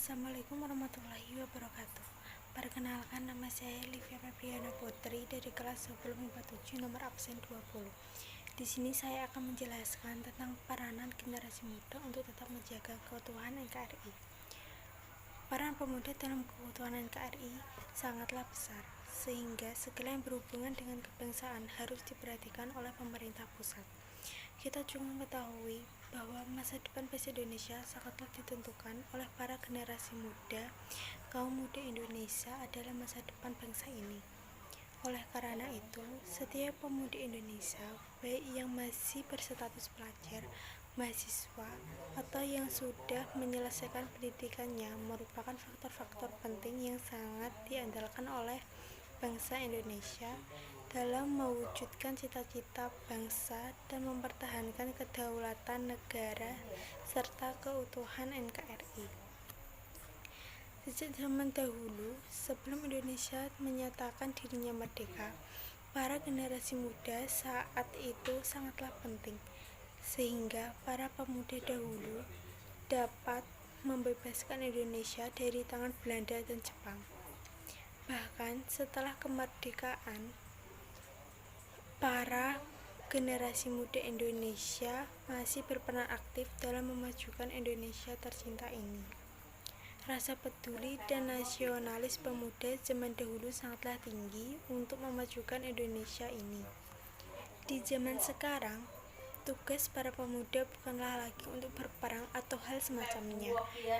Assalamualaikum warahmatullahi wabarakatuh. Perkenalkan, nama saya Livia Febriana Putri dari kelas 1057 nomor absen 20. Di sini saya akan menjelaskan tentang peranan generasi muda untuk tetap menjaga keutuhan NKRI. Peran pemuda dalam keutuhan NKRI sangatlah besar, sehingga segala yang berhubungan dengan kebangsaan harus diperhatikan oleh pemerintah pusat. Kita juga mengetahui bahwa masa depan bangsa Indonesia sangatlah ditentukan oleh para generasi muda. Kaum muda Indonesia adalah masa depan bangsa ini. Oleh karena itu, setiap pemuda Indonesia, baik yang masih berstatus pelajar, mahasiswa, atau yang sudah menyelesaikan pendidikannya, merupakan faktor-faktor penting yang sangat diandalkan oleh bangsa Indonesia dalam mewujudkan cita-cita bangsa dan mempertahankan kedaulatan negara serta keutuhan NKRI. Sejak zaman dahulu, sebelum Indonesia menyatakan dirinya merdeka, para generasi muda saat itu sangatlah penting, sehingga para pemuda dahulu dapat membebaskan Indonesia dari tangan Belanda dan Jepang. Bahkan setelah kemerdekaan, para generasi muda Indonesia masih berperan aktif dalam memajukan Indonesia tercinta ini. Rasa peduli dan nasionalis pemuda zaman dahulu sangatlah tinggi untuk memajukan Indonesia ini. Di zaman sekarang, tugas para pemuda bukanlah lagi untuk berperang atau hal semacamnya,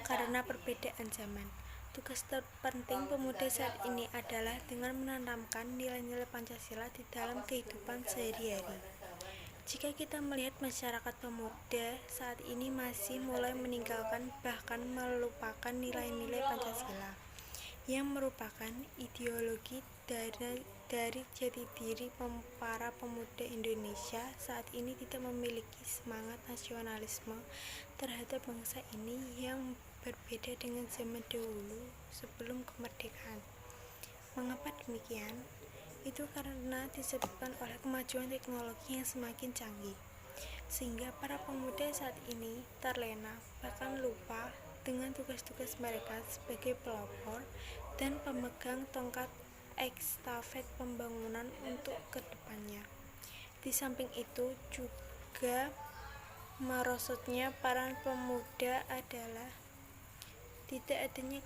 karena perbedaan zaman. Tugas terpenting pemuda saat ini adalah dengan menanamkan nilai-nilai Pancasila di dalam kehidupan sehari-hari. Jika kita melihat masyarakat pemuda saat ini masih mulai meninggalkan bahkan melupakan nilai-nilai Pancasila, yang merupakan ideologi dari jati diri para pemuda Indonesia saat ini tidak memiliki semangat nasionalisme terhadap bangsa ini yang berbeda dengan zaman dahulu sebelum kemerdekaan. Mengapa demikian? Itu karena disebabkan oleh kemajuan teknologi yang semakin canggih, sehingga para pemuda saat ini terlena bahkan lupa dengan tugas-tugas mereka sebagai pelopor dan pemegang tongkat estafet pembangunan untuk kedepannya. Di samping itu juga merosotnya peran pemuda adalah tidak adanya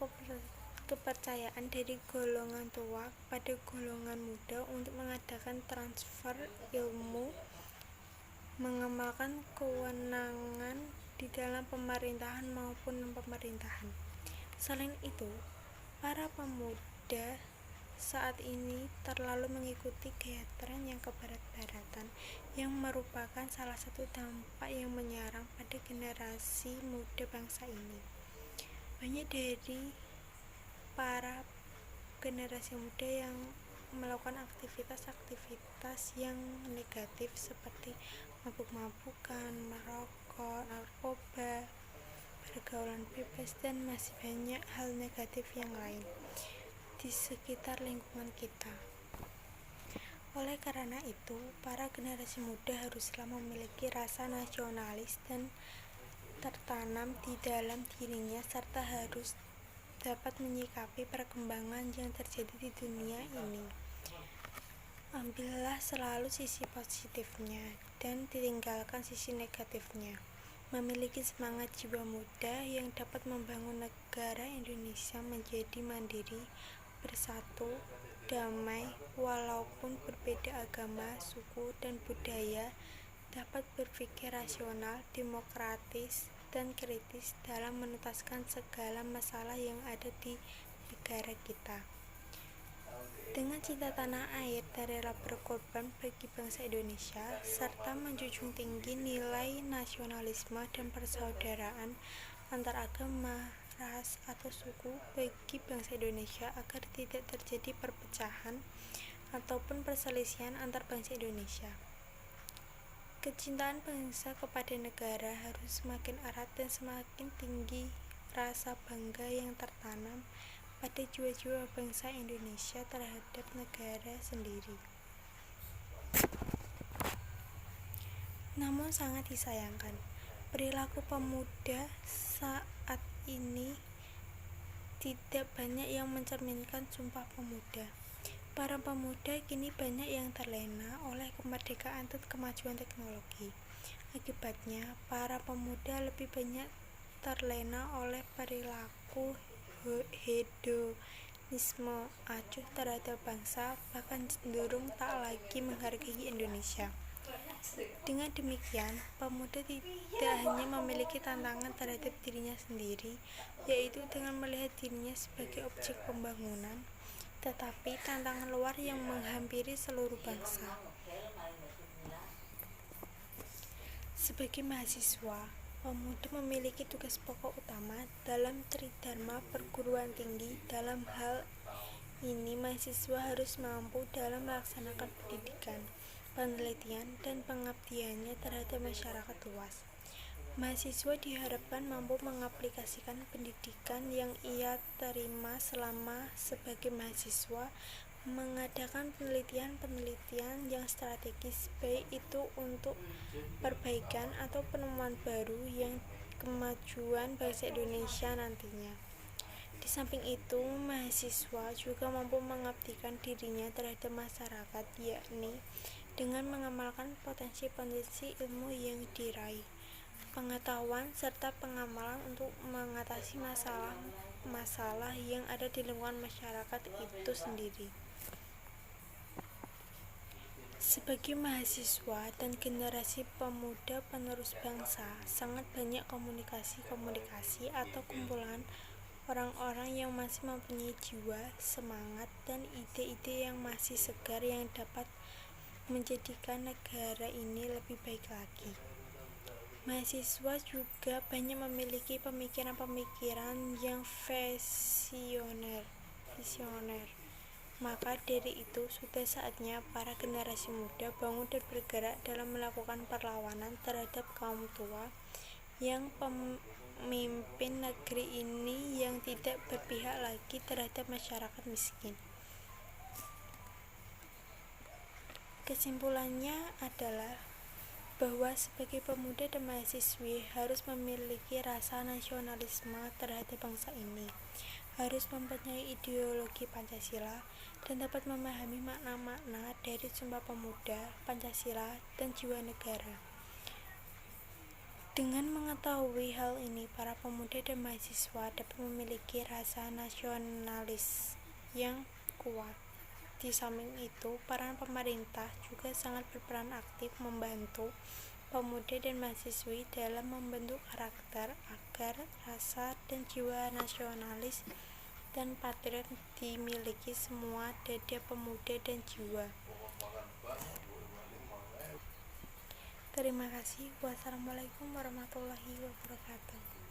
kepercayaan dari golongan tua pada golongan muda untuk mengadakan transfer ilmu, mengamalkan kewenangan di dalam pemerintahan maupun non-pemerintahan. Selain itu, para pemuda saat ini terlalu mengikuti gaya tren yang kebarat-baratan, yang merupakan salah satu dampak yang menyerang pada generasi muda bangsa ini. Banyak dari para generasi muda yang melakukan aktivitas-aktivitas yang negatif seperti mabuk-mabukan, merokok, narkoba, pergaulan bebas, dan masih banyak hal negatif yang lain di sekitar lingkungan kita. Oleh karena itu, para generasi muda haruslah memiliki rasa nasionalis dan tertanam di dalam dirinya, serta harus dapat menyikapi perkembangan yang terjadi di dunia ini. Ambillah selalu sisi positifnya dan tinggalkan sisi negatifnya. Memiliki semangat jiwa muda yang dapat membangun negara Indonesia menjadi mandiri, bersatu, damai, walaupun berbeda agama, suku, dan budaya, dapat berpikir rasional, demokratis, dan kritis dalam menuntaskan segala masalah yang ada di negara kita. Dengan cinta tanah air dan rela berkorban bagi bangsa Indonesia, serta menjunjung tinggi nilai nasionalisme dan persaudaraan antar agama, ras, atau suku bagi bangsa Indonesia agar tidak terjadi perpecahan ataupun perselisihan antar bangsa Indonesia. Kecintaan bangsa kepada negara harus semakin erat dan semakin tinggi rasa bangga yang tertanam pada jiwa-jiwa bangsa Indonesia terhadap negara sendiri. Namun sangat disayangkan, perilaku pemuda saat ini tidak banyak yang mencerminkan Sumpah Pemuda. Para pemuda kini banyak yang terlena oleh kemerdekaan dan kemajuan teknologi. Akibatnya, para pemuda lebih banyak terlena oleh perilaku hedonisme acuh terhadap bangsa, bahkan cenderung tak lagi menghargai Indonesia. Dengan demikian, pemuda tidak hanya memiliki tantangan terhadap dirinya sendiri, yaitu dengan melihat dirinya sebagai objek pembangunan, tetapi tantangan luar yang menghampiri seluruh bangsa. Sebagai mahasiswa, pemuda memiliki tugas pokok utama dalam tridharma perguruan tinggi. Dalam hal ini, mahasiswa harus mampu dalam melaksanakan pendidikan, penelitian, dan pengabdiannya terhadap masyarakat luas. Mahasiswa diharapkan mampu mengaplikasikan pendidikan yang ia terima selama sebagai mahasiswa, mengadakan penelitian-penelitian yang strategis, baik itu untuk perbaikan atau penemuan baru yang kemajuan bangsa Indonesia nantinya. Di samping itu, mahasiswa juga mampu mengabdikan dirinya terhadap masyarakat, yakni dengan mengamalkan potensi-potensi ilmu yang diraih, pengetahuan, serta pengamalan untuk mengatasi masalah-masalah yang ada di lingkungan masyarakat itu sendiri. Sebagai mahasiswa dan generasi pemuda penerus bangsa, sangat banyak komunikasi atau kumpulan orang-orang yang masih mempunyai jiwa, semangat, dan ide-ide yang masih segar yang dapat menjadikan negara ini lebih baik lagi. Mahasiswa juga banyak memiliki pemikiran-pemikiran yang visioner. Maka dari itu, sudah saatnya para generasi muda bangun dan bergerak dalam melakukan perlawanan terhadap kaum tua yang pemimpin negeri ini yang tidak berpihak lagi terhadap masyarakat miskin. Kesimpulannya adalah bahwa sebagai pemuda dan mahasiswi harus memiliki rasa nasionalisme terhadap bangsa ini, harus mempunyai ideologi Pancasila, dan dapat memahami makna-makna dari Sumpah Pemuda, Pancasila, dan jiwa negara. Dengan mengetahui hal ini, para pemuda dan mahasiswa dapat memiliki rasa nasionalis yang kuat. Di samping itu, peran pemerintah juga sangat berperan aktif membantu pemuda dan mahasiswi dalam membentuk karakter agar rasa dan jiwa nasionalis dan patriot dimiliki semua dada pemuda dan jiwa. Terima kasih. Wassalamualaikum warahmatullahi wabarakatuh.